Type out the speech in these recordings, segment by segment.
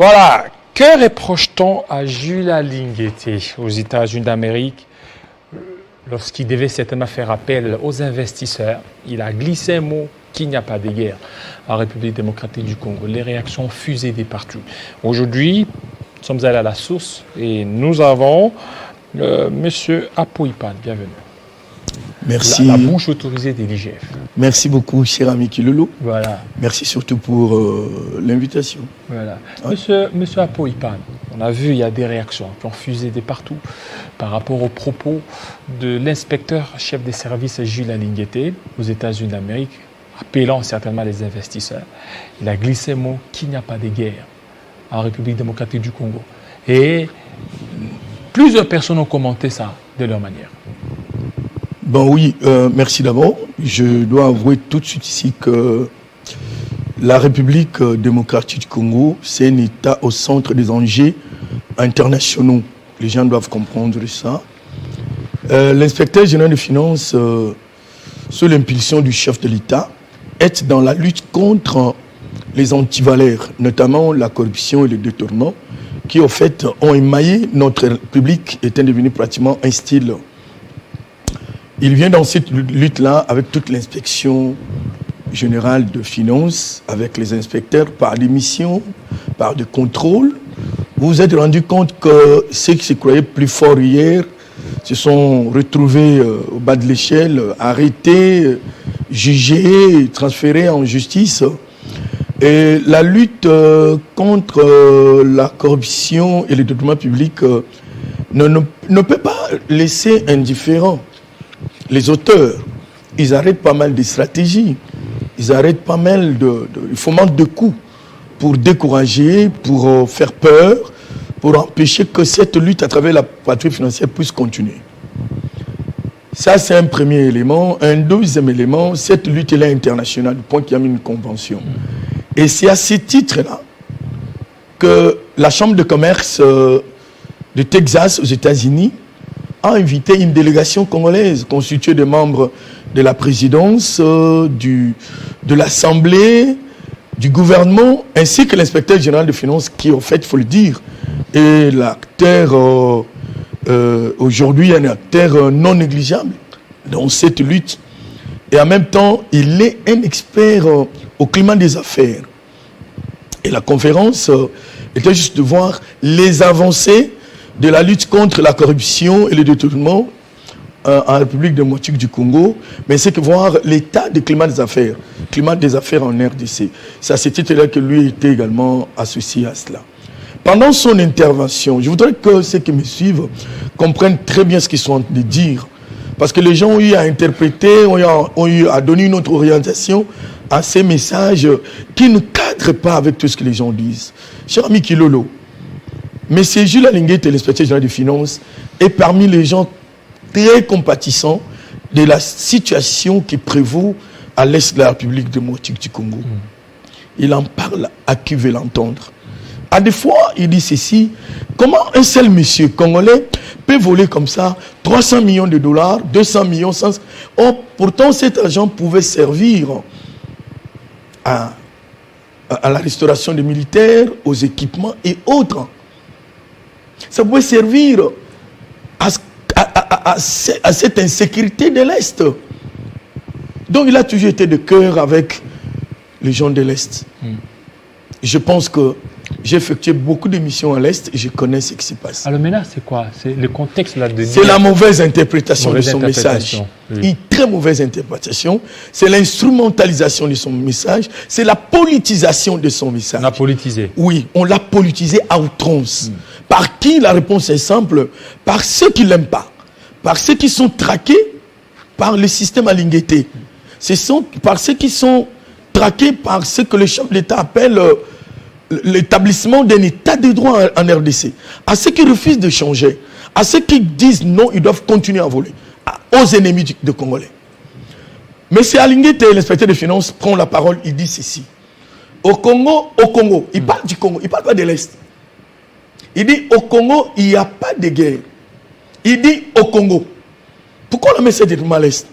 Voilà, que reproche-t-on à Julia Linguetti aux États-Unis d'Amérique lorsqu'il devait certainement faire appel aux investisseurs? Il a glissé un mot qu'il n'y a pas de guerre en République démocratique du Congo. Les réactions fusées de partout. Aujourd'hui, nous sommes allés à la source et nous avons M. Apo-Ipan. Bienvenue. Merci. La bouche autorisée de l'IGF. Merci beaucoup, cher ami Kilolo. Voilà. Merci surtout pour l'invitation. Voilà. Monsieur Apo-Ipan, on a vu, il y a des réactions qui ont fusé de partout par rapport aux propos de l'inspecteur chef des services Julia Linguetti aux États-Unis d'Amérique, appelant certainement les investisseurs. Il a glissé le mot qu'il n'y a pas de guerre en République démocratique du Congo. Et plusieurs personnes ont commenté ça de leur manière. Bon oui, merci d'abord. Je dois avouer tout de suite ici que la République démocratique du Congo, c'est un État au centre des enjeux internationaux. Les gens doivent comprendre ça. L'inspecteur général des finances, sous l'impulsion du chef de l'État, est dans la lutte contre les antivaleurs, notamment la corruption et le détournement, qui au fait ont émaillé notre République, étant devenu pratiquement un style. Il vient dans cette lutte-là avec toute l'inspection générale de finances, avec les inspecteurs, par des missions, par des contrôles. Vous vous êtes rendu compte que ceux qui se croyaient plus forts hier se sont retrouvés au bas de l'échelle, arrêtés, jugés, transférés en justice. Et la lutte contre la corruption et le détournement public ne peut pas laisser indifférent les auteurs. Ils arrêtent pas mal de stratégies, ils arrêtent pas mal ils fomentent de coups pour décourager, pour faire peur, pour empêcher que cette lutte à travers la patrouille financière puisse continuer. Ça, c'est un premier élément. Un deuxième élément, cette lutte est internationale, du point qu'il y a une convention. Et c'est à ce titre-là que la Chambre de commerce de Texas aux États-Unis a invité une délégation congolaise constituée de membres de la présidence, de l'Assemblée, du gouvernement, ainsi que l'inspecteur général de finances qui, en fait, il faut le dire, est l'acteur, aujourd'hui, un acteur non négligeable dans cette lutte. Et en même temps, il est un expert au climat des affaires. Et la conférence était juste de voir les avancées de la lutte contre la corruption et le détournement en République démocratique du Congo, mais c'est que voir l'état du climat des affaires en RDC. C'est à ce titre-là que lui était également associé à cela. Pendant son intervention, je voudrais que ceux qui me suivent comprennent très bien ce qu'ils sont en train de dire, parce que les gens ont eu à interpréter, ont eu à donner une autre orientation à ces messages qui ne cadrent pas avec tout ce que les gens disent. Cher ami Kilolo, M. Julia Linguetti, l'inspecteur général des finances, est parmi les gens très compatissants de la situation qui prévaut à l'est de la République démocratique du Congo. Il en parle à qui veut l'entendre. À des fois, il dit ceci: comment un seul monsieur congolais peut voler comme ça 300 millions de dollars, 200 millions, 100... Oh, pourtant, cet argent pouvait servir à la restauration des militaires, aux équipements et autres. Ça pouvait servir à cette insécurité de l'Est. Donc il a toujours été de cœur avec les gens de l'Est. Je pense que j'ai effectué beaucoup de missions à l'Est et je connais ce qui se passe. Alors maintenant, c'est quoi? C'est le contexte là de... C'est la mauvaise interprétation de son message. Oui. Une très mauvaise interprétation. C'est l'instrumentalisation de son message. C'est la politisation de son message. On l'a politisé. Oui, on l'a politisé à outrance. Par qui? La réponse est simple. Par ceux qui ne l'aiment pas. Par ceux qui sont traqués par le système à Linguetti. Par ceux qui sont traqués par ce que le chef de l'État appelle l'établissement d'un état de droit en RDC. À ceux qui refusent de changer. À ceux qui disent non, ils doivent continuer à voler. Aux ennemis de Congolais. Mais c'est Linguetti, l'inspecteur des finances, prend la parole, il dit ceci. Au Congo, il parle du Congo, il ne parle pas de l'Est. Il dit au Congo, il n'y a pas de guerre. Il dit au Congo. Pourquoi on met cette détournement à l'Est?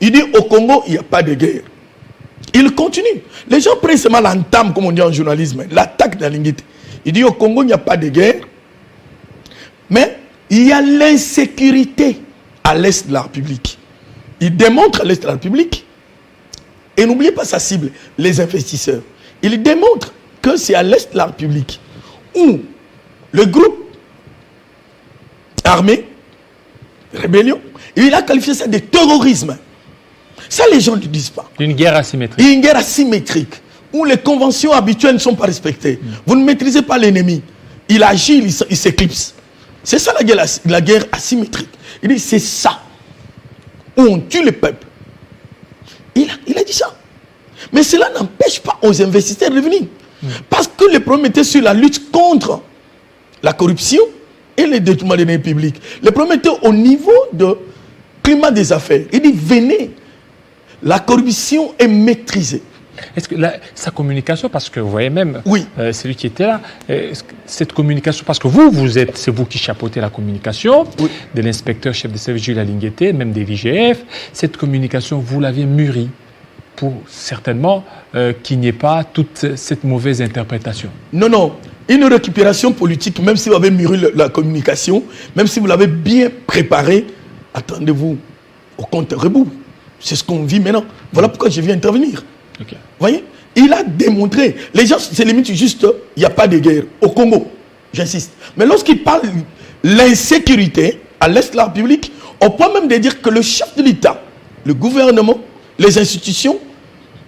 Il dit au Congo, il n'y a pas de guerre. Il continue. Les gens prennent seulement l'entame, comme on dit en journalisme, l'attaque de Linguetti. Il dit au Congo, il n'y a pas de guerre, mais il y a l'insécurité à l'est de la République. Il démontre à l'est de la République, et n'oubliez pas sa cible, les investisseurs. Il démontre que c'est à l'est de la République où le groupe armé, rébellion, il a qualifié ça de terrorisme. Ça, les gens ne disent pas. Une guerre asymétrique. Une guerre asymétrique, où les conventions habituelles ne sont pas respectées. Vous ne maîtrisez pas l'ennemi. Il agit, il s'éclipse. C'est ça la guerre asymétrique. Il dit, c'est ça, où on tue le peuple. Il a dit ça. Mais cela n'empêche pas aux investisseurs de venir. Parce que le problème était sur la lutte contre la corruption et le détournement des deniers publics. Le problème était au niveau de climat des affaires. Il dit, venez, la corruption est maîtrisée. Est-ce que sa communication, parce que vous voyez même, oui. Celui qui était là, cette communication, parce que c'est vous qui chapeautez la communication, oui, de l'inspecteur chef de service Jules Alinguété, même des l'IGF, cette communication, vous l'aviez mûrie pour certainement qu'il n'y ait pas toute cette mauvaise interprétation. Non, non. Une récupération politique, même si vous avez mûri la communication, même si vous l'avez bien préparée, attendez-vous au compte rebours. C'est ce qu'on vit maintenant. Voilà pourquoi je viens intervenir. Okay. Vous voyez, il a démontré. Les gens se limitent juste, il n'y a pas de guerre. Au Congo, j'insiste. Mais lorsqu'il parle de l'insécurité à l'est de la République, on peut même dire que le chef de l'État, le gouvernement, les institutions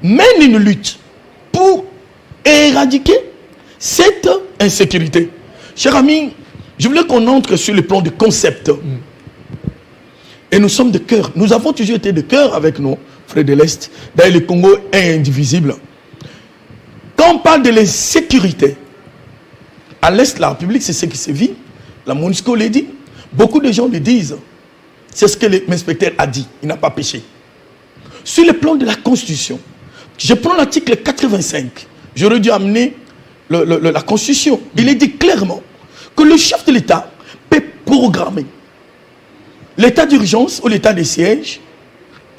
mènent une lutte pour éradiquer cette insécurité. Chers amis, je voulais qu'on entre sur le plan du concept. Et nous sommes de cœur. Nous avons toujours été de cœur avec nos frères de l'Est. D'ailleurs, le Congo est indivisible. Quand on parle de l'insécurité, à l'Est de la République, c'est ce qui se vit. La MONUSCO l'a dit. Beaucoup de gens le disent. C'est ce que l'inspecteur a dit. Il n'a pas péché. Sur le plan de la Constitution, je prends l'article 85. J'aurais dû amener la Constitution. Il est dit clairement que le chef de l'État peut programmer l'état d'urgence ou l'état de siège.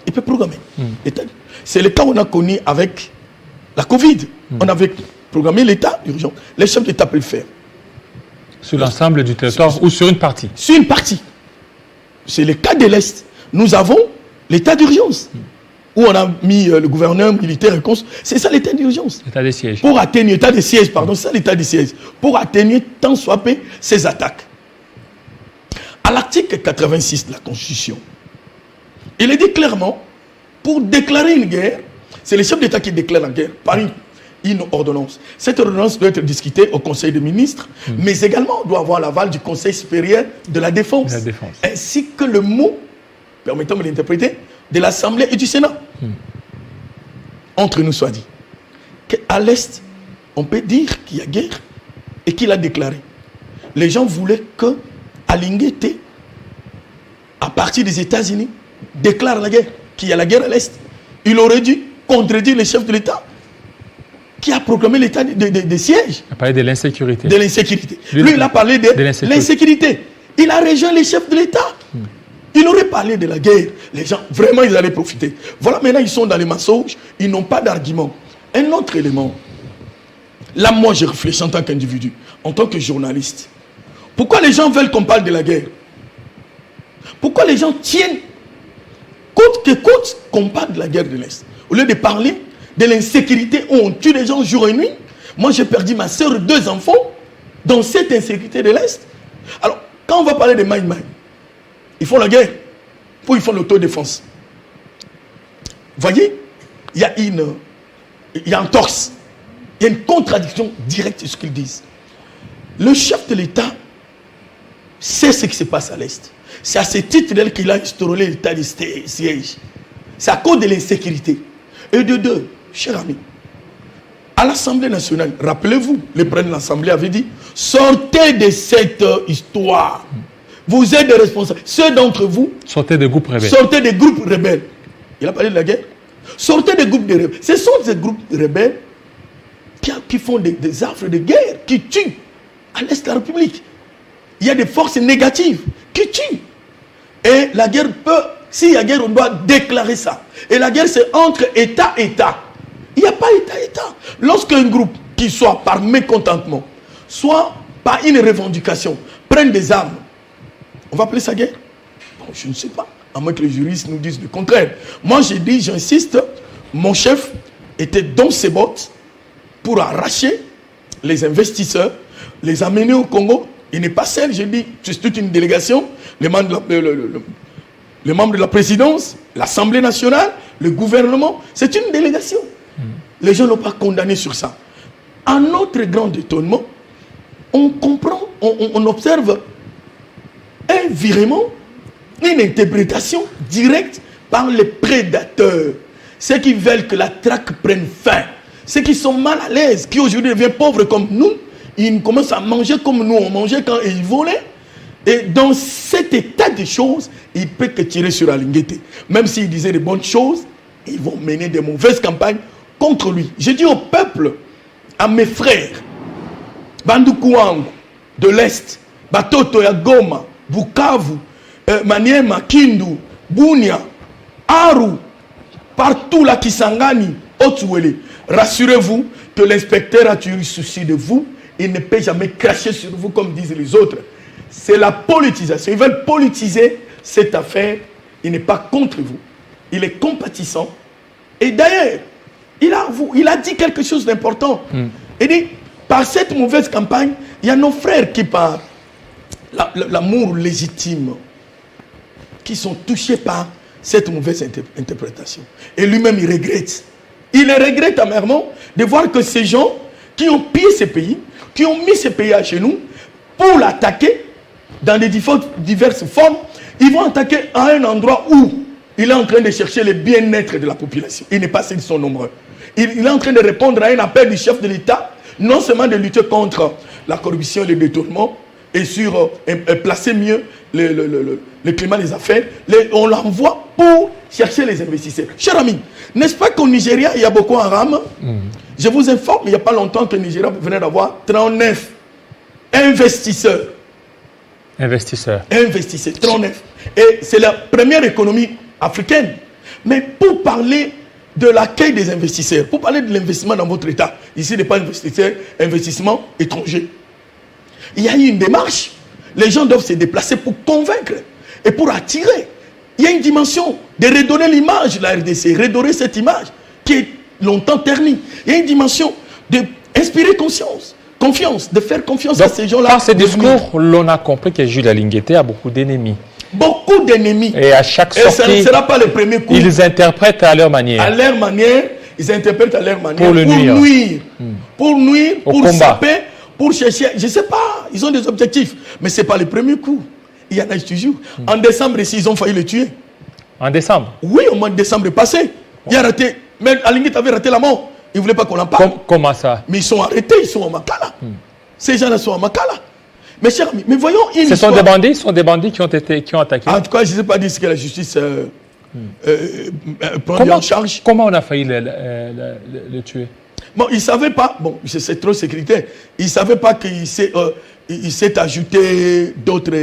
Il peut programmer. C'est le cas qu'on a connu avec la Covid. On avait programmé l'état d'urgence. Les chefs d'État peuvent le faire. Sur l'ensemble du territoire ou sur une partie? Sur une partie. C'est le cas de l'Est. Nous avons l'état d'urgence. Où on a mis le gouverneur militaire et consul. C'est ça l'état d'urgence. L'état de siège. Pour atténuer, l'état de siège, pardon, c'est ça l'état de siège. Pour atténuer tant soit peu ces attaques. À l'article 86 de la Constitution, il est dit clairement, pour déclarer une guerre, c'est le chef d'État qui déclare la guerre par une ordonnance. Cette ordonnance doit être discutée au Conseil des ministres, mais également doit avoir l'aval du Conseil supérieur de la Défense. Ainsi que le mot, permettons-moi de l'interpréter, de l'Assemblée et du Sénat. Entre nous soit dit qu'à l'Est, on peut dire qu'il y a guerre et qu'il a déclaré. Les gens voulaient que Alinguété, à partir des États-Unis, déclare la guerre, qu'il y a la guerre à l'Est. Il aurait dû contredire le chef de l'État qui a proclamé l'état de siège. Il a parlé de l'insécurité. De l'insécurité. Lui, il a parlé de l'insécurité. Il a rejoint les chefs de l'État. Il aurait parlé de la guerre. Les gens, vraiment, ils allaient profiter. Voilà, maintenant, ils sont dans les mensonges. Ils n'ont pas d'argument. Un autre élément. Là, moi, je réfléchis en tant qu'individu, en tant que journaliste. Pourquoi les gens veulent qu'on parle de la guerre? Pourquoi les gens tiennent, coûte que coûte, qu'on parle de la guerre de l'Est? Au lieu de parler de l'insécurité où on tue les gens jour et nuit. Moi, j'ai perdu ma soeur et 2 enfants dans cette insécurité de l'Est. Alors, quand on va parler de Maï-Maï, ils font la guerre, ou ils font l'autodéfense. Vous voyez, il y a un torse, il y a une contradiction directe de ce qu'ils disent. Le chef de l'État sait ce qui se passe à l'Est. C'est à ce titre qu'il a instauré l'état de siège. C'est à cause de l'insécurité. Et de deux, chers amis, à l'Assemblée nationale, rappelez-vous, le président de l'Assemblée avait dit, sortez de cette histoire. Vous êtes des responsables. Ceux d'entre vous, sortez des groupes rebelles. Sortez des groupes rebelles. Il a parlé de la guerre. Sortez des groupes de rebelles. Ce sont ces groupes rebelles qui font des affres de guerre, qui tuent à l'Est de la République. Il y a des forces négatives qui tuent. Et la guerre peut, s'il y a guerre, on doit déclarer ça. Et la guerre, c'est entre État et État. Il n'y a pas État. Lorsqu'un groupe qui soit par mécontentement soit par une revendication, prennent des armes. On va appeler ça guerre? Bon, je ne sais pas, à moins que les juristes nous disent le contraire. Moi, j'ai dit, j'insiste, mon chef était dans ses bottes pour arracher les investisseurs, les amener au Congo. Il n'est pas seul, j'ai dit, c'est toute une délégation, les membres de la présidence, l'Assemblée nationale, le gouvernement, c'est une délégation. Les gens n'ont pas condamné sur ça. À notre grand étonnement, on comprend, on observe un virement, une interprétation directe par les prédateurs. Ceux qui veulent que la traque prenne fin. Ceux qui sont mal à l'aise, qui aujourd'hui deviennent pauvres comme nous, ils commencent à manger comme nous on mangeait quand ils volaient. Et dans cet état de choses, il ne peut que tirer sur Alinguete. Même s'il disait de bonnes choses, ils vont mener de mauvaises campagnes contre lui. Je dis au peuple, à mes frères, Bandoukou de l'Est, Batoto ya Goma, Bukavu, Maniema, Kindu, Bunia, Aru, partout là Kisangani, Otuwele, rassurez-vous que l'inspecteur a eu souci de vous. Il ne peut jamais cracher sur vous comme disent les autres. C'est la politisation. Ils veulent politiser cette affaire. Il n'est pas contre vous. Il est compatissant. Et d'ailleurs, il a dit quelque chose d'important. Il dit, par cette mauvaise campagne, il y a nos frères qui, par l'amour légitime, qui sont touchés par cette mauvaise interprétation. Et lui-même, il regrette. Il regrette amèrement de voir que ces gens qui ont pillé ces pays, qui ont mis ces pays à genoux pour l'attaquer dans des diverses formes, ils vont attaquer à un endroit où il est en train de chercher le bien-être de la population. Il n'est pas ceux qui sont nombreux. Il est en train de répondre à un appel du chef de l'État, non seulement de lutter contre la corruption et le détournement, et sur placer mieux le climat des affaires. On l'envoie pour chercher les investisseurs. Cher ami, n'est-ce pas qu'au Nigeria, il y a Boko Haram? Je vous informe, il n'y a pas longtemps que le Nigeria venait d'avoir 39 investisseurs. Investisseurs, 39. Et c'est la première économie africaine. Mais pour parler de l'accueil des investisseurs, pour parler de l'investissement dans votre État, ici, il n'est pas investissement étranger. Il y a eu une démarche. Les gens doivent se déplacer pour convaincre et pour attirer. Il y a une dimension de redonner l'image de la RDC, redorer cette image qui est longtemps ternie. Il y a une dimension d'inspirer confiance, de faire confiance à ces gens-là. Par ces discours, l'on a compris que Jules Alinguete a beaucoup d'ennemis. Beaucoup d'ennemis. Et à chaque sortie, ça ne sera pas le premier coup. Ils interprètent à leur manière. À leur manière, ils interprètent à leur manière. Pour nuire, pour saper, pour chercher. Je ne sais pas, ils ont des objectifs. Mais ce n'est pas le premier coup. Il y en a toujours. En décembre, ici, ils ont failli le tuer. En décembre? Oui, au mois de décembre passé. Il a raté. Même Alinguete avait raté la mort. Il ne voulait pas qu'on en parle. Comment ça? Mais ils sont arrêtés, ils sont en Makala. Ces gens-là sont en Makala. Mes chers amis, mais voyons une histoire. Ce sont des bandits qui ont attaqué. En tout cas, je ne sais pas dire ce que la justice prend en charge. Comment on a failli le tuer? Bon, il ne savait pas. Bon, c'est trop sécuritaire. Il ne savait pas qu'il s'est ajouté d'autres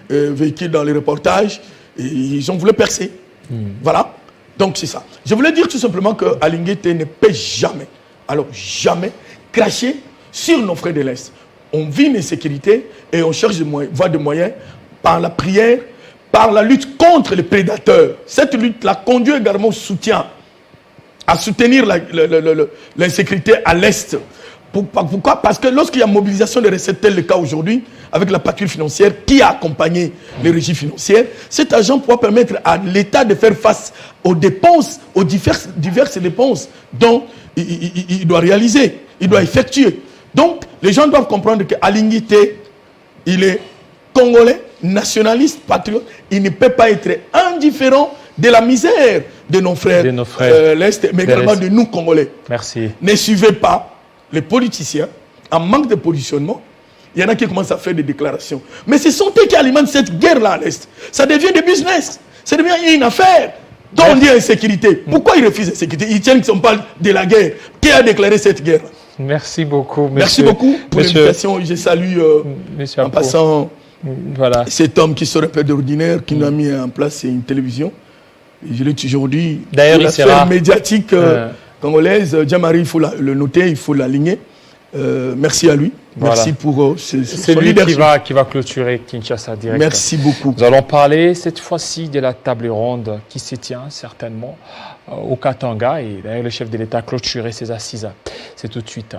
véhicules dans les reportages. Et ils ont voulu percer. Voilà. Donc c'est ça. Je voulais dire tout simplement que Alinguete ne peut jamais, alors jamais, cracher sur nos frères de l'Est. On vit une insécurité et on cherche des moyens par la prière, par la lutte contre les prédateurs. Cette lutte-là conduit également au soutien, à soutenir l'insécurité à l'Est. Pourquoi? Parce que lorsqu'il y a mobilisation des recettes, tel le cas aujourd'hui, avec la patrouille financière qui a accompagné les régies financières, cet argent pourra permettre à l'État de faire face aux dépenses, aux diverses dépenses dont il doit réaliser, il doit effectuer. Donc, les gens doivent comprendre qu'Alinguete, il est congolais, nationaliste, patriote. Il ne peut pas être indifférent de la misère de nos frères, l'Est, mais également de nous, Congolais. Merci. Ne suivez pas les politiciens en manque de positionnement. Il y en a qui commencent à faire des déclarations. Mais ce sont eux qui alimentent cette guerre-là à l'Est. Ça devient des business. Ça devient une affaire dont on dit insécurité. Pourquoi ils refusent l'insécurité? Ils tiennent qu'ils ne sont pas de la guerre. Qui a déclaré cette guerre? Merci beaucoup. Monsieur, merci beaucoup pour l'invitation. Je salue en passant cet homme qui se répète d'ordinaire, qui nous a mis en place une télévision. Et je l'ai toujours dit. D'ailleurs, la sphère médiatique congolaise, Jean-Marie, il faut le noter, il faut l'aligner. Merci à lui. Voilà. Merci pour C'est son lui leadership. qui va clôturer Kinshasa Direct. Merci beaucoup. Nous allons parler cette fois-ci de la table ronde qui se tient certainement au Katanga. Et d'ailleurs, le chef de l'État a clôturé ses assises. C'est tout de suite.